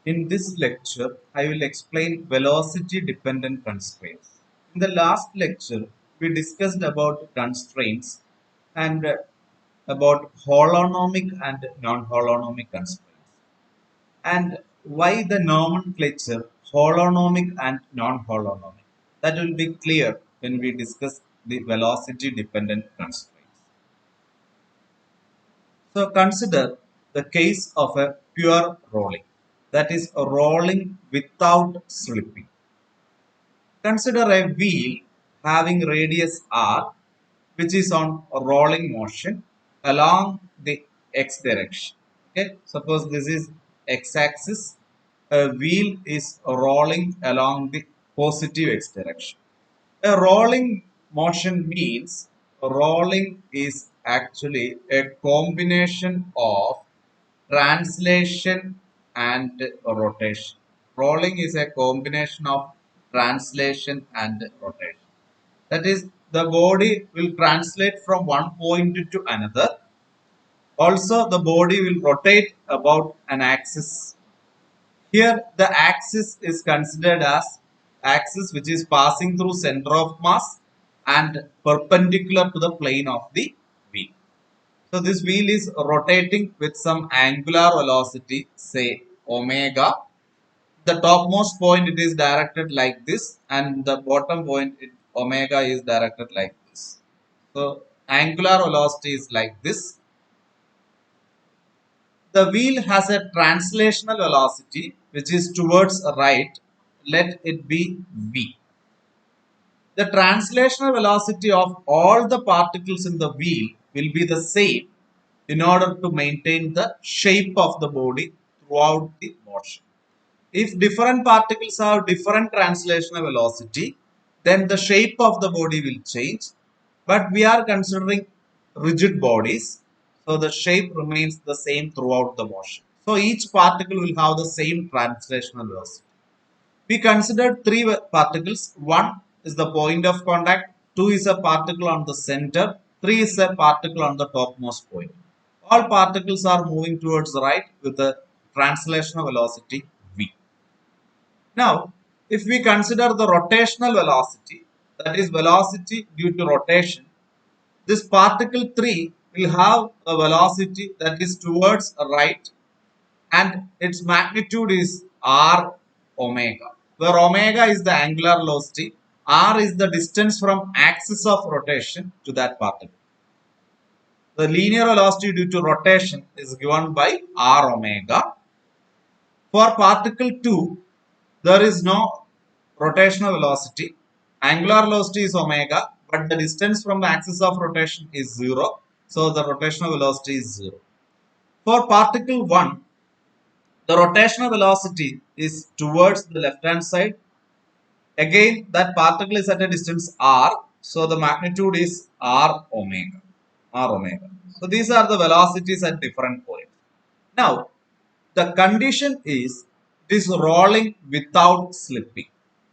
In this lecture, I will explain velocity-dependent constraints. In the last lecture, we discussed about constraints and about holonomic and non-holonomic constraints, and why the nomenclature holonomic and non-holonomic. That will be clear when we discuss the velocity-dependent constraints. So consider the case of a pure rolling, that is a rolling without slipping. Consider a wheel having radius r which is on a rolling motion along the x direction. Okay, suppose this is x-axis. A wheel is rolling along the positive x direction. A rolling motion means rolling is actually a combination of translation and rotation. Rolling is a combination of translation and rotation. That is, the body will translate from one point to another. Also, the body will rotate about an axis. Here, the axis is considered as axis which is passing through center of mass and perpendicular to the plane of the wheel. So this wheel is rotating with some angular velocity, say omega. The topmost point it is directed like this, and the bottom point omega is directed like this. So angular velocity is like this. The wheel has a translational velocity which is towards right. Let it be v. The translational velocity of all the particles in the wheel will be the same in order to maintain the shape of the body throughout the motion. If different particles have different translational velocity, then the shape of the body will change. But we are considering rigid bodies, so the shape remains the same throughout the motion. So each particle will have the same translational velocity. We considered three particles. One is the point of contact, two is a particle on the center, three is a particle on the topmost point. All particles are moving towards the right with a translational velocity v. Now, if we consider the rotational velocity, that is velocity due to rotation, this particle 3 will have a velocity that is towards right, and its magnitude is r omega, where omega is the angular velocity, r is the distance from axis of rotation to that particle. The linear velocity due to rotation is given by r omega. For particle 2, there is no rotational velocity. Angular velocity is omega, but the distance from the axis of rotation is 0. So the rotational velocity is 0. For particle 1, the rotational velocity is towards the left hand side. Again, that particle is at a distance r. So the magnitude is r omega. R omega. So these are the velocities at different points. Now, the condition is it is rolling without slipping.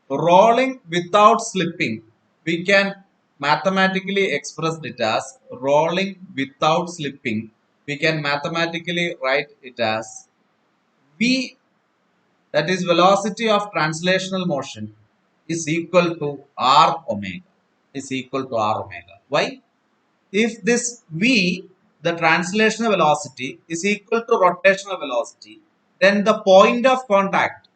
Rolling without slipping, we can mathematically express it as rolling without slipping. We can mathematically write it as V, that is velocity of translational motion, is equal to R omega. Is equal to R omega. Why? If this v, the translational velocity, is equal to rotational velocity, then the point of contact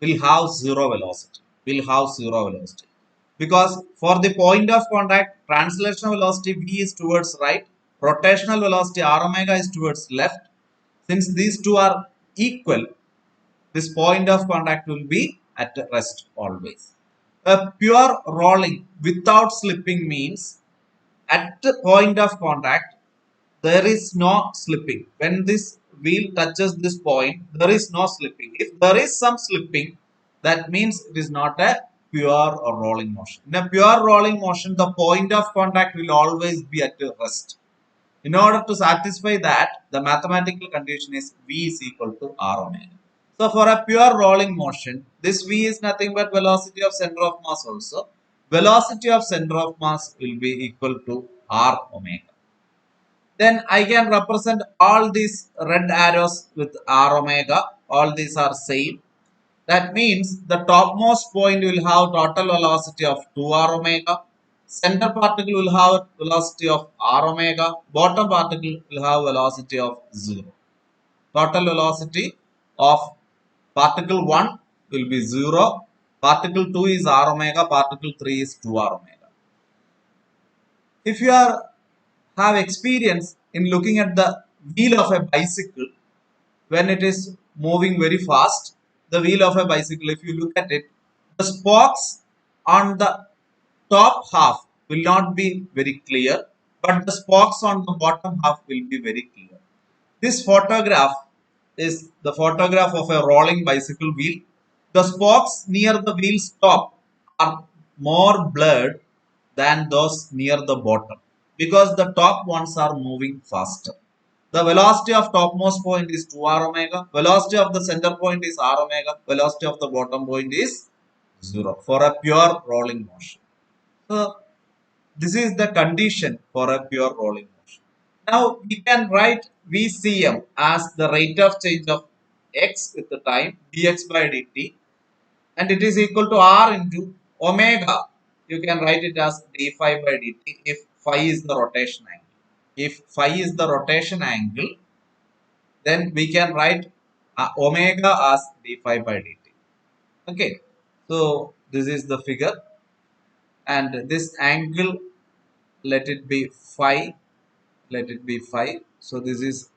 will have zero velocity. Will have zero velocity. Because for the point of contact, translational velocity v is towards right, rotational velocity r omega is towards left. Since these two are equal, this point of contact will be at rest always. A pure rolling without slipping means at the point of contact there is no slipping. When this wheel touches this point, there is no slipping. If there is some slipping, that means it is not a pure or rolling motion. In a pure rolling motion, the point of contact will always be at rest. In order to satisfy that, the mathematical condition is v is equal to r omega. So for a pure rolling motion, this v is nothing but velocity of center of mass also. Velocity of center of mass will be equal to r omega. Then I can represent all these red arrows with r omega. all these are same. That means the topmost point will have total velocity of 2r omega. Center particle will have velocity of r omega. Bottom particle will have velocity of 0. Total velocity of particle 1 will be 0. Particle 2 is r omega. Particle 3 is 2r omega. If you have experience in looking at the wheel of a bicycle, when it is moving very fast, the wheel of a bicycle, if you look at it, the spokes on the top half will not be very clear, but the spokes on the bottom half will be very clear. This photograph is the photograph of a rolling bicycle wheel. The spokes near the wheel top are more blurred than those near the bottom because the top ones are moving faster. The velocity of topmost point is 2r omega. Velocity of the center point is r omega. Velocity of the bottom point is 0 for a pure rolling motion. So this is the condition for a pure rolling motion. Now we can write VCM as the rate of change of x with the time dx by dt, and it is equal to r into omega. You can write it as d phi by dt if phi is the rotation angle. If phi is the rotation angle, then we can write omega as d phi by dt. Okay, so this is the figure, and this angle, let it be phi, let it be phi. So this is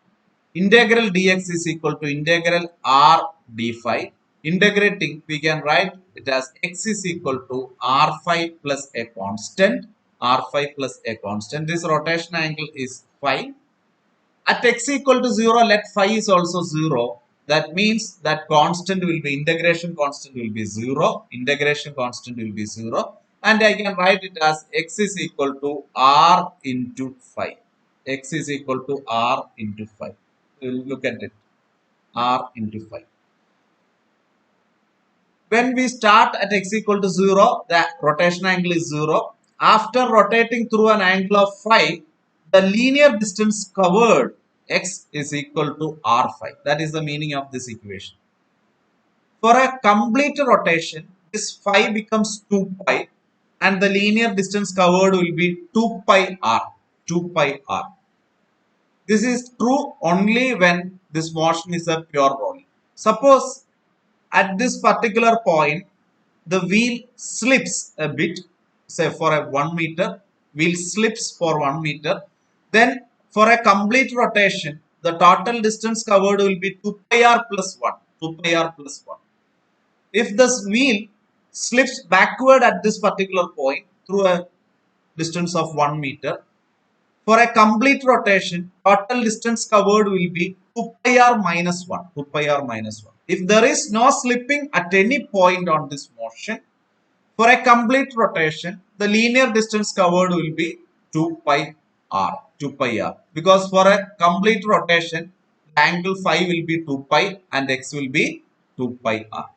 integral dx is equal to integral r d phi. Integrating, we can write it as x is equal to r phi plus a constant. R phi plus a constant. This rotation angle is phi. At x equal to 0, let phi is also 0. That means that constant will be, integration constant will be 0. Integration constant will be 0. And I can write it as x is equal to r into phi. X is equal to r into phi. We'll look at it. R into phi. When we start at x equal to 0, the rotation angle is 0. After rotating through an angle of phi, the linear distance covered x is equal to r phi. That is the meaning of this equation. For a complete rotation, this phi becomes 2 pi and the linear distance covered will be 2 pi r. 2 pi r. This is true only when this motion is a pure rolling. Suppose at this particular point, the wheel slips a bit, say for a 1 meter, wheel slips for 1 meter. Then for a complete rotation, the total distance covered will be 2 pi r plus 1. 2 pi r plus 1. If this wheel slips backward at this particular point through a distance of 1 meter, for a complete rotation, total distance covered will be 2 pi r minus 1. 2 pi r minus 1. If there is no slipping at any point on this motion, for a complete rotation, the linear distance covered will be 2 pi r. 2 pi r. Because for a complete rotation, the angle phi will be 2 pi and x will be 2 pi r.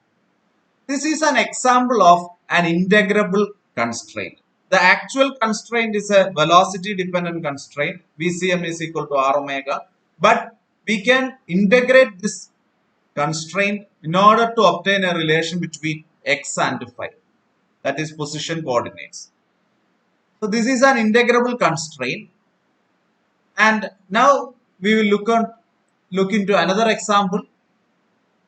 This is an example of an integrable constraint. The actual constraint is a velocity dependent constraint. VCM is equal to r omega. But we can integrate this constraint in order to obtain a relation between x and phi. That is position coordinates. So this is an integrable constraint. And now we will look into another example,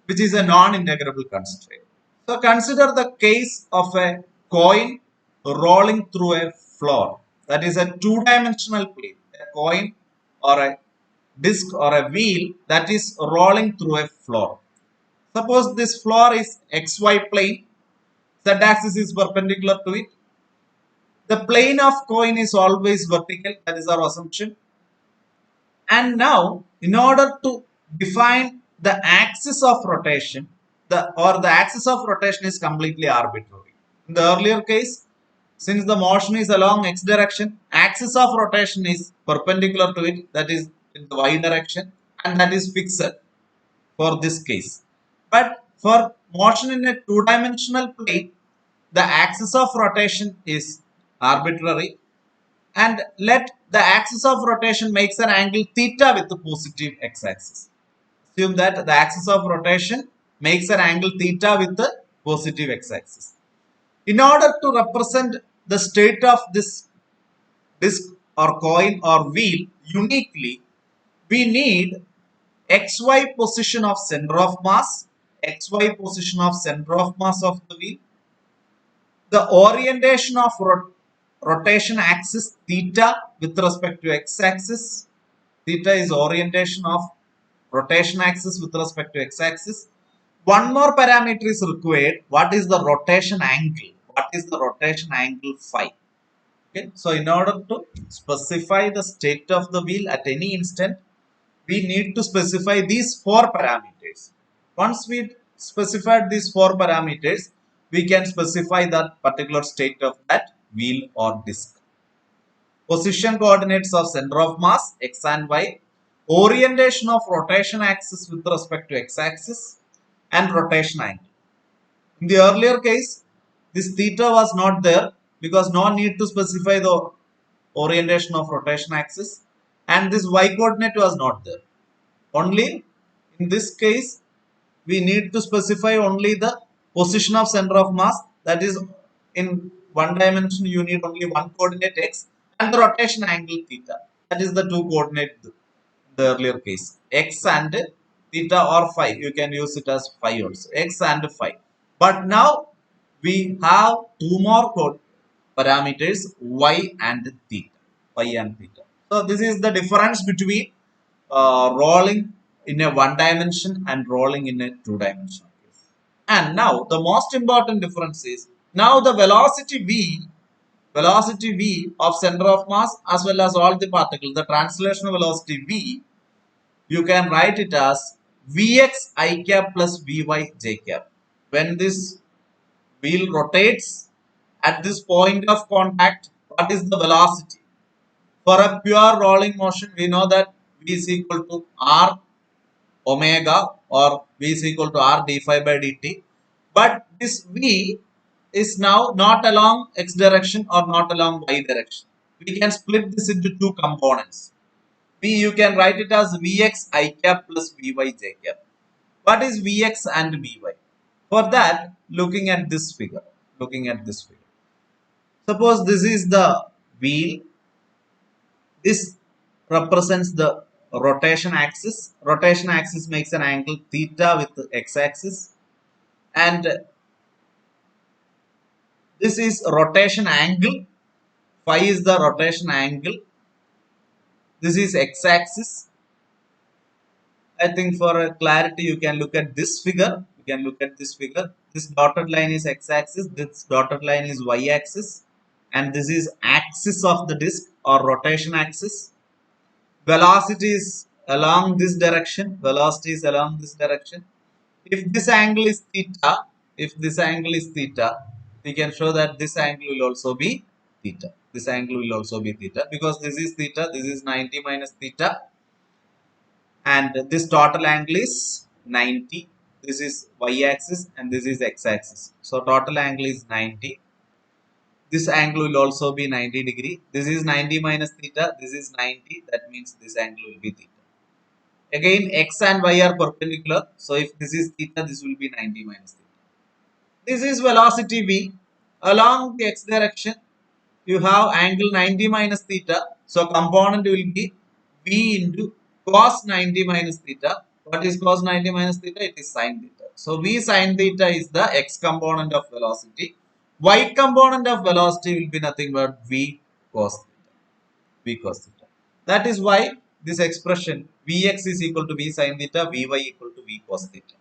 which is a non-integrable constraint. So consider the case of a coin rolling through a floor. That is a two-dimensional plane. A coin or a disc or a wheel that is rolling through a floor. Suppose this floor is xy plane. Z-axis is perpendicular to it. The plane of coin is always vertical. That is our assumption. And now, in order to define the axis of rotation, the axis of rotation is completely arbitrary. In the earlier case, since the motion is along x direction, axis of rotation is perpendicular to it, that is in the y direction, and that is fixed for this case. But for motion in a two-dimensional plane, the axis of rotation is arbitrary, and let the axis of rotation makes an angle theta with the positive x-axis. Assume that the axis of rotation makes an angle theta with the positive x-axis. In order to represent the state of this disc or coin or wheel uniquely, we need xy position of center of mass, xy position of center of mass of the wheel, the orientation of rotation axis theta with respect to x-axis. Theta is orientation of rotation axis with respect to x-axis. One more parameter is required. What is the rotation angle? What is the rotation angle phi? Okay. So in order to specify the state of the wheel at any instant, we need to specify these four parameters. Once we specified these four parameters, we can specify that particular state of that wheel or disc. Position coordinates of center of mass x and y, orientation of rotation axis with respect to x-axis, and rotation angle. In the earlier case, this theta was not there because no need to specify the orientation of rotation axis, and this y coordinate was not there. Only in this case, we need to specify only the position of center of mass, that is in one dimension you need only one coordinate x, and the rotation angle theta, that is the two coordinate in the earlier case, x and theta or phi, you can use it as phi also, x and phi. But now we have two more parameters, y and theta, y and theta. So this is the difference between rolling in a one dimension and rolling in a two dimensional case. And now the most important difference is now the velocity v of center of mass as well as all the particles, the translational velocity v, you can write it as Vx I cap plus Vy j cap. When this wheel rotates at this point of contact, what is the velocity? For a pure rolling motion, we know that V is equal to R omega or V is equal to R d phi by dt. But this V is now not along x direction or not along y direction. We can split this into two components. V, you can write it as Vx I cap plus Vy j cap. What is Vx and Vy? For that, looking at this figure. Suppose this is the wheel. This represents the rotation axis. Rotation axis makes an angle theta with the x-axis. And this is rotation angle. Phi is the rotation angle. This is x-axis. I think for clarity, you can look at this figure. You can look at this figure. This dotted line is x-axis. This dotted line is y-axis. And this is axis of the disc or rotation axis. Velocity is along this direction. Velocity is along this direction. If this angle is theta, we can show that this angle will also be theta. This angle will also be theta because this is theta. This is 90 minus theta. And this total angle is 90. This is y-axis and this is x-axis. So total angle is 90. This angle will also be 90 degree. This is 90 minus theta. This is 90. That means this angle will be theta. Again, x and y are perpendicular. So if this is theta, this will be 90 minus theta. This is velocity v. Along the x direction, you have angle 90 minus theta. So component will be v into cos 90 minus theta. What is cos 90 minus theta? It is sin theta. So v sin theta is the x component of velocity. Y component of velocity will be nothing but v cos theta. V cos theta. That is why this expression Vx is equal to V sin theta, Vy equal to V cos theta.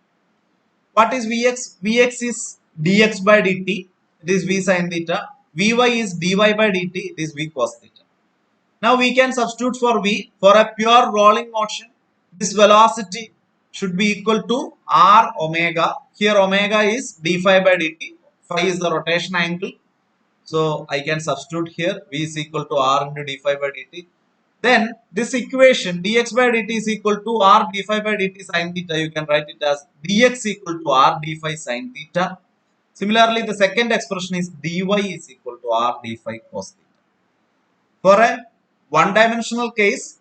What is Vx? Vx is dx by dt, it is V sin theta. Vy is dy by dt, it is V cos theta. Now we can substitute for V. For a pure rolling motion, this velocity should be equal to R omega. Here omega is d phi by dt. Phi is the rotation angle. So I can substitute here V is equal to R into d phi by dt. Then this equation dx by dt is equal to R d phi by dt sin theta. You can write it as dx equal to R d phi sin theta. Similarly, the second expression is dy is equal to R d phi cos theta. For a one-dimensional case,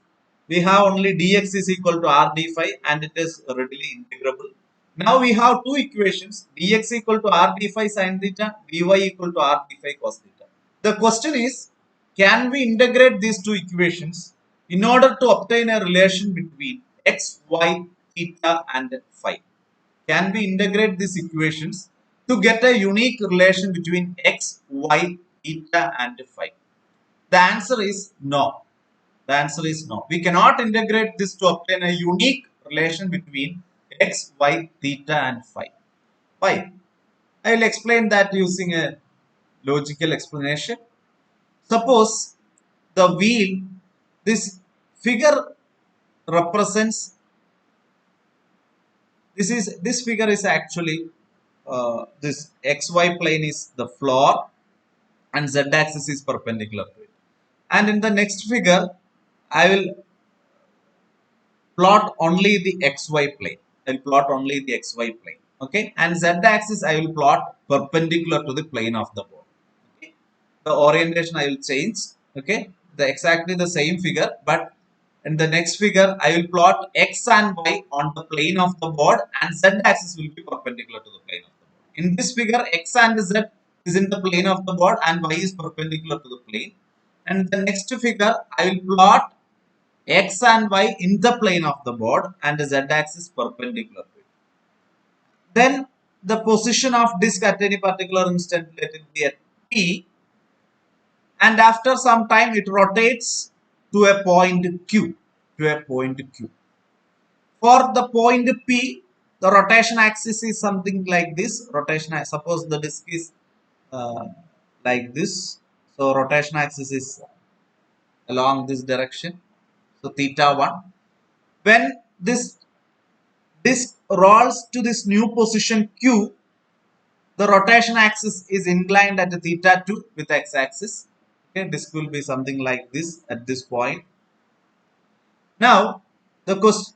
we have only dx is equal to r d phi and it is readily integrable. Now we have two equations, dx equal to r d phi sin theta, dy equal to r d phi cos theta. The question is, can we integrate these two equations in order to obtain a relation between x, y, theta and phi? Can we integrate these equations to get a unique relation between x, y, theta and phi? The answer is no. The answer is no. We cannot integrate this to obtain a unique relation between x, y, theta and phi. Why? I will explain that using a logical explanation. Suppose the wheel, this figure represents, this figure is actually this xy plane is the floor and z axis is perpendicular to it. And in the next figure, I will plot only the xy plane. I will plot only the xy plane. Okay. And z axis I will plot perpendicular to the plane of the board. Okay. The orientation I will change. Okay. The exactly the same figure, but in the next figure I will plot x and y on the plane of the board and z axis will be perpendicular to the plane of the board. In this figure, x and z is in the plane of the board and y is perpendicular to the plane. And the next figure I will plot x and y in the plane of the board and the z axis perpendicular to it. Then the position of disk at any particular instant, let it be at P, and after some time it rotates to a point Q. To a point Q. For the point P, the rotation axis is something like this. Rotation, suppose the disk is uh, like this. So rotation axis is along this direction. So theta 1. When this disk rolls to this new position Q, the rotation axis is inclined at theta 2 with x axis. Okay, disk will be something like this at this point. Now, the question,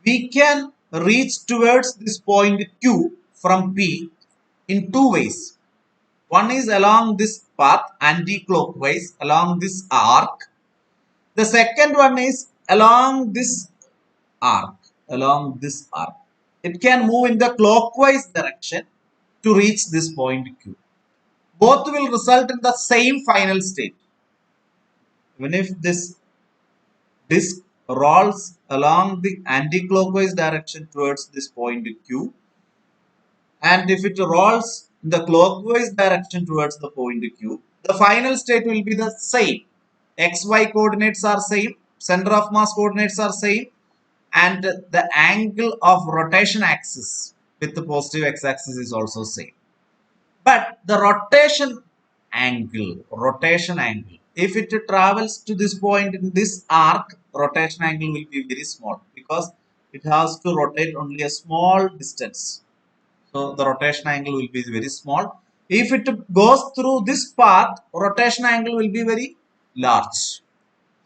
we can reach towards this point Q from P in two ways. One is along this path anti-clockwise along this arc. The second one is along this arc. Along this arc. It can move in the clockwise direction to reach this point Q. Both will result in the same final state. Even if this disk rolls along the anti-clockwise direction towards this point Q, and if it rolls in the clockwise direction towards the point Q, the final state will be the same. XY coordinates are same, center of mass coordinates are same, and the angle of rotation axis with the positive x-axis is also same. But the rotation angle, if it travels to this point in this arc, rotation angle will be very small because it has to rotate only a small distance. So the rotation angle will be very small. If it goes through this path, rotation angle will be very large.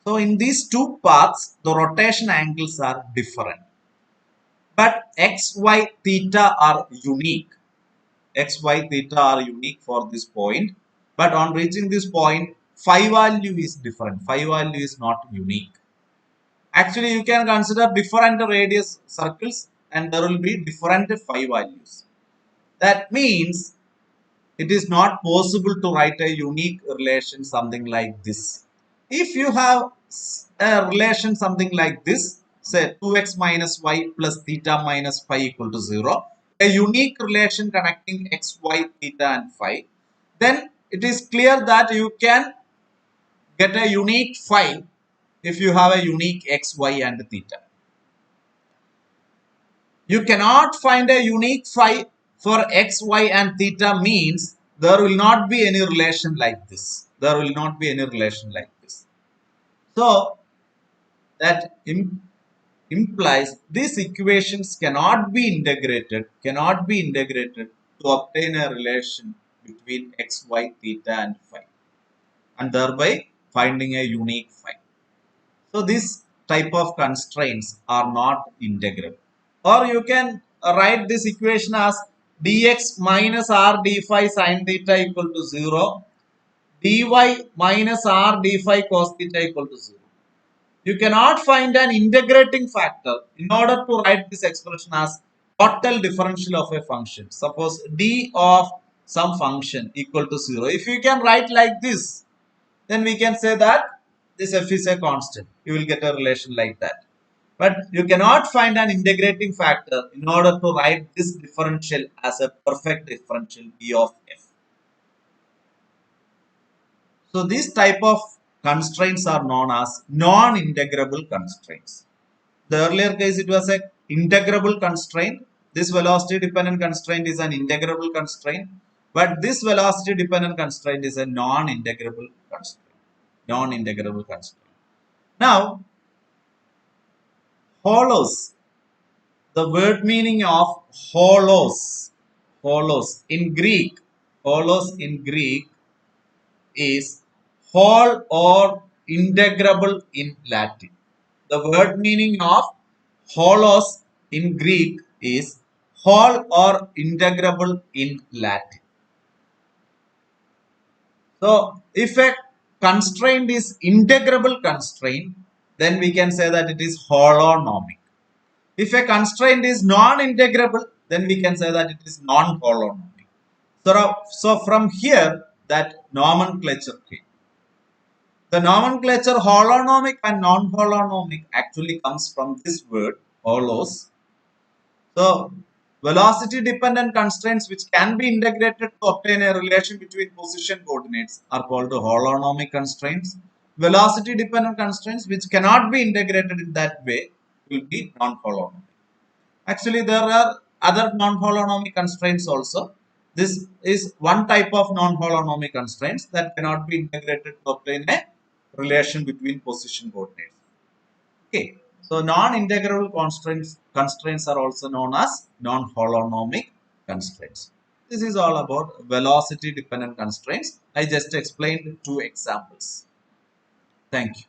So in these two paths, the rotation angles are different. But x, y, theta are unique. X, y, theta are unique for this point. But on reaching this point, phi value is different. Phi value is not unique. Actually, you can consider different radius circles and there will be different phi values. That means it is not possible to write a unique relation something like this. If you have a relation something like this, say 2x minus y plus theta minus phi equal to 0, a unique relation connecting x, y, theta and phi, then it is clear that you can get a unique phi if you have a unique x, y and theta. You cannot find a unique phi for x, y and theta means there will not be any relation like this. There will not be any relation like this. So that implies these equations cannot be integrated to obtain a relation between x, y, theta and phi and thereby finding a unique phi. So these type of constraints are not integral. Or you can write this equation as dx minus r d phi sin theta equal to 0, dy minus r d phi cos theta equal to 0. You cannot find an integrating factor in order to write this expression as total differential of a function. Suppose d of some function equal to 0. If you can write like this, then we can say that this f is a constant. You will get a relation like that. But you cannot find an integrating factor in order to write this differential as a perfect differential b of f. So these type of constraints are known as non-integrable constraints. The earlier case it was a integrable constraint. This velocity dependent constraint is an integrable constraint, but this velocity dependent constraint is a non-integrable constraint. Non-integrable constraint. Now, hollows. The word meaning of hollows in Greek is whole or integrable in Latin. The word meaning of holos in Greek is whole or integrable in Latin. So, if a constraint is integrable constraint, then we can say that it is holonomic. If a constraint is non-integrable, then we can say that it is non-holonomic. So from here, that nomenclature came. The nomenclature holonomic and non-holonomic actually comes from this word, holos. So, velocity dependent constraints which can be integrated to obtain a relation between position coordinates are called holonomic constraints. Velocity dependent constraints which cannot be integrated in that way will be non-holonomic. Actually, there are other non-holonomic constraints also. This is one type of non-holonomic constraints that cannot be integrated to obtain a relation between position coordinates. Okay, so non-integrable constraints are also known as non-holonomic constraints. This is all about velocity dependent constraints. I just explained two examples. Thank you.